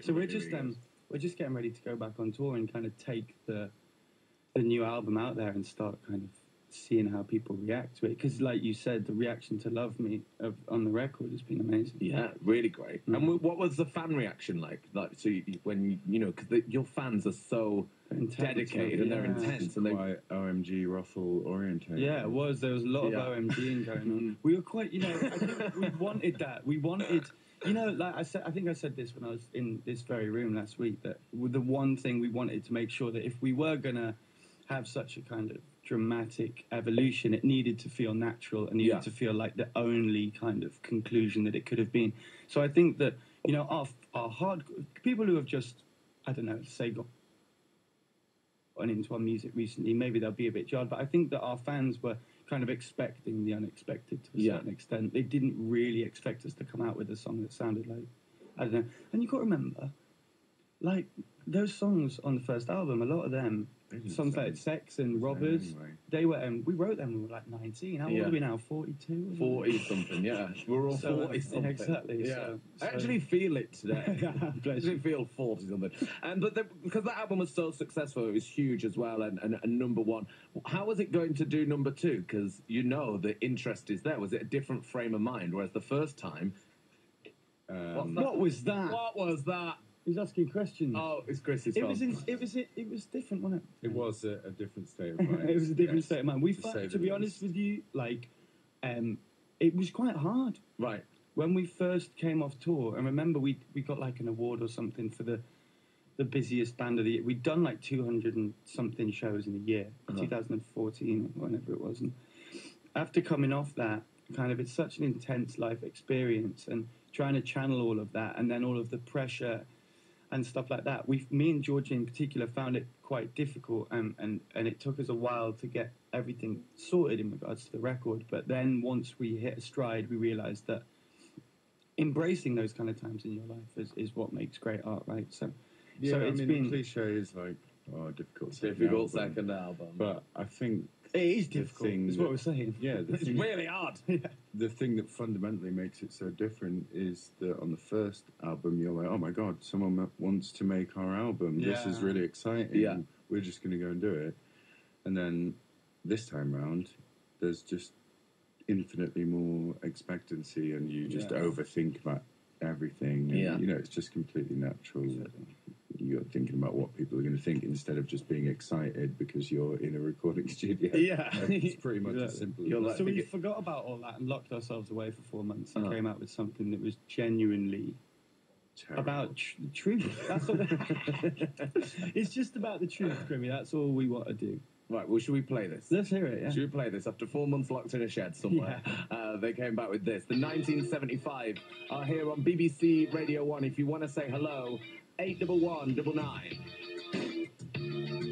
So we're just getting ready to go back on tour and kind of take the new album out there and start kind of seeing how people react to it. Because, like you said, the reaction to "Love Me" on the record has been amazing. Yeah, really great. Mm. And what was the fan reaction like? Like, so when you know, because your fans are so dedicated and they're intense and they're quite OMG Ruffle oriented. Yeah, it was. There was a lot of OMGing going on. We were quite, I think we wanted that. We wanted, like I said, I think I said this when I was in this very room last week, that the one thing we wanted to make sure that if we were gonna have such a kind of dramatic evolution, it needed to feel natural and needed to feel like the only kind of conclusion that it could have been. So I think that, our hard people who have just, I don't know, say gotten into our music recently, maybe they'll be a bit jarred, but I think that our fans were kind of expecting the unexpected to a certain extent. They didn't really expect us to come out with a song that sounded like, I don't know. And you've got to remember, like, those songs on the first album, a lot of them, songs like Sex and Robbers, they were, we wrote them when we were like 19. How old are we now? 42? 40-something, yeah. We're all 40-something. Exactly. Yeah. So, I actually feel it today. I actually feel 40-something. Because that album was so successful, it was huge as well, and number one. How was it going to do number two? Because the interest is there. Was it a different frame of mind? Whereas the first time... What was that? What was that? He's asking questions. Oh, it's Chris's fault. It was different, wasn't it? It was a different state of mind. It was a different state of mind. To be honest with you, like, it was quite hard. Right. When we first came off tour, and remember we got like an award or something for the busiest band of the year. We'd done like 200 and something shows in a year, 2014, whenever it was. And after coming off that, kind of, it's such an intense life experience, and trying to channel all of that, and then all of the pressure and stuff like that. Me and Georgie in particular found it quite difficult, and it took us a while to get everything sorted in regards to the record. But then once we hit a stride, we realised that embracing those kind of times in your life is what makes great art, right? So it's been... the cliche is like, difficult second album. But I think... It is difficult, is what we're saying. Yeah, it's really hard. The thing that fundamentally makes it so different is that on the first album, you're like, oh my God, someone wants to make our album. This is really exciting. Yeah. We're just going to go and do it. And then this time round, there's just infinitely more expectancy, and you just overthink about everything. And, it's just completely natural. You're thinking about what people are going to think instead of just being excited because you're in a recording studio. Yeah. It's pretty much as simple as that. So we forgot about all that and locked ourselves away for 4 months and came out with something that was genuinely about the truth. That's all. It's just about the truth, Grimmy. That's all we want to do. Right, well, should we play this? Let's hear it, yeah. Should we play this? After 4 months locked in a shed somewhere, they came back with this. The 1975 are here on BBC Radio 1. If you want to say hello, 811 99.